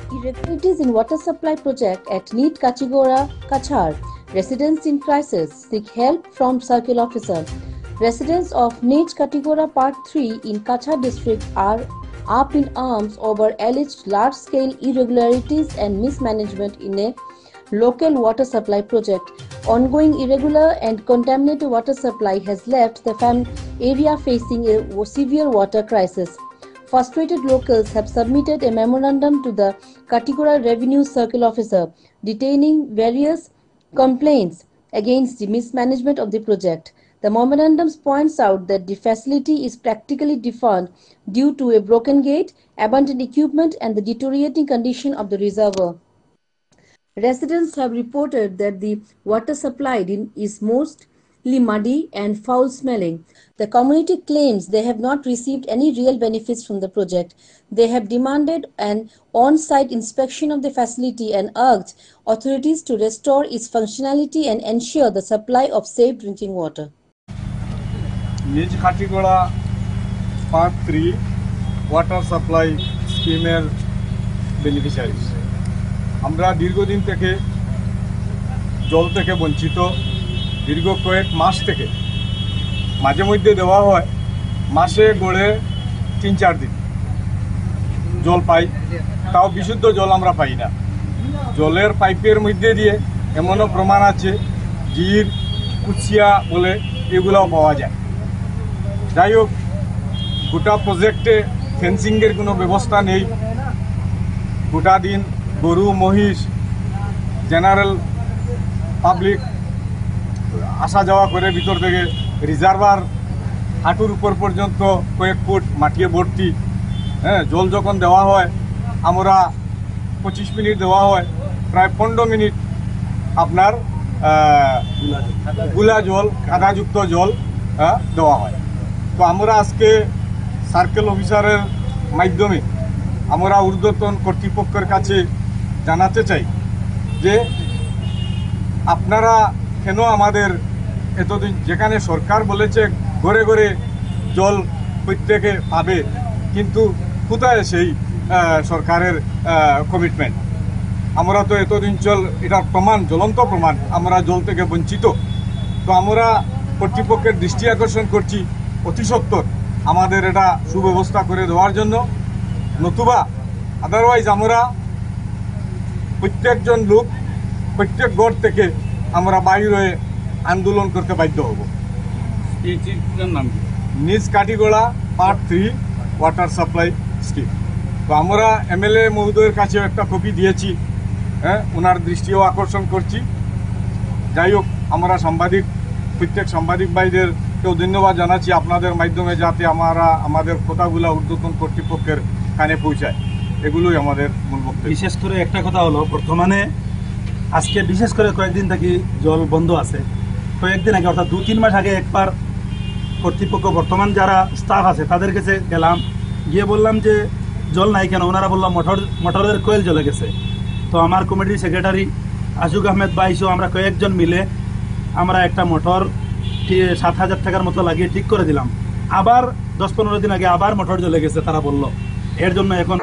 Irregularities in water supply project at Neat Kachigora, Kachar. Residents in crisis seek help from Circle Officer. Residents of Neat Kachigora Part 3 in Kachar district are up in arms over alleged large-scale irregularities and mismanagement in a local water supply project. Ongoing irregular and contaminated water supply has left the area facing a severe water crisis. Frustrated locals have submitted a memorandum to the Katigora Revenue Circle Officer detailing various complaints against the mismanagement of the project. The memorandum points out that the facility is practically defunct due to a broken gate, abandoned equipment, and the deteriorating condition of the reservoir. Residents have reported that the water supplied is mostly muddy and foul-smelling. The community claims they have not received any real benefits from the project. They have demanded an on-site inspection of the facility and urged authorities to restore its functionality and ensure the supply of safe drinking water. নিজ Khatigora part 3 water supply স্কিমের beneficiaries আমরা দীর্ঘদিন থেকে জল থেকে বঞ্চিত দীর্ঘ কয়েক মাস থেকে মাঝে মধ্যে দেওয়া হয় মাসে গড়ে ৩-৪ দিন জল পাই তাও বিশুদ্ধ জল আমরা পাই না জলের পাইপের মধ্যে দিয়ে এমনও প্রমাণ আছে জির কুচিয়া বলে এগুলোও পাওয়া যায় যাই হোক গোটা প্রজেক্টে ফেন্সিংয়ের কোনো ব্যবস্থা নেই গোটা দিন গরু মহিষ জেনারেল পাবলিক আসা যাওয়া করে ভিতর থেকে রিজার্ভার হাঁটুর উপর পর্যন্ত কয়েক ফুট মাটিয়ে ভর্তি হ্যাঁ জল যখন দেওয়া হয় আমরা 25 মিনিট দেওয়া হয় প্রায় 15 মিনিট আপনার গুলা জল কাদাযুক্ত জল দেওয়া হয় তো আমরা আজকে সার্কেল অফিসারের মাধ্যমে আমরা ঊর্ধ্বতন কর্তৃপক্ষের কাছে জানাতে চাই যে আপনারা কেন আমাদের এতদিন যেখানে সরকার বলেছে ঘরে ঘরে জল প্রত্যেকে পাবে কিন্তু কোথায় সেই সরকারের কমিটমেন্ট আমরা তো এতদিন এটার প্রমাণ জ্বলন্ত প্রমাণ আমরা জল থেকে বঞ্চিত তো আমরা কর্তৃপক্ষের দৃষ্টি আকর্ষণ করছি অতি সত্বর আমাদের এটা সুব্যবস্থা করে দেওয়ার জন্য নতুবা আদারওয়াইজ আমরা প্রত্যেকজন লোক প্রত্যেক ঘর থেকে আমরা বাইর হয়ে আন্দোলন করতে বাধ্য হব নিজ Katigorah part 3 water supply scheme তো আমরা এমএলএ মহোদয়ের কাছে একটা কপি দিয়েছি হ্যাঁ ওনার দৃষ্টিও আকর্ষণ করছি যাই হোক আমরা প্রত্যেক সাংবাদিক ভাইদেরকেও ধন্যবাদ জানাচ্ছি আপনাদের মাধ্যমে যাতে আমাদের কথাগুলো ঊর্ধ্বতন কর্তৃপক্ষের কানে পৌঁছায় এগুলোই আমাদের মূল বক্তব্য বিশেষ করে একটা কথা হলো বর্তমানে আজকে বিশেষ করে কয়েকদিন থেকে জল বন্ধ আছে কয়েকদিন আগে অর্থাৎ 2-3 মাস আগে একবার কর্তৃপক্ষ বর্তমান যারা স্টাফ আছে তাদের কাছে গেলাম গিয়ে বললাম যে জল নাই কেন ওনারা বললাম মোটরের কোয়েল জ্বলে গেছে তো আমার কমিটির সেক্রেটারি আশুক আহমেদ বাইসও আমরা কয়েকজন মিলে আমরা একটা মোটর 7,000 টাকার মতো লাগিয়ে ঠিক করে দিলাম আবার 10-15 দিন আগে আবার মোটর জ্বলে গেছে তারা বলল এর জন্য এখন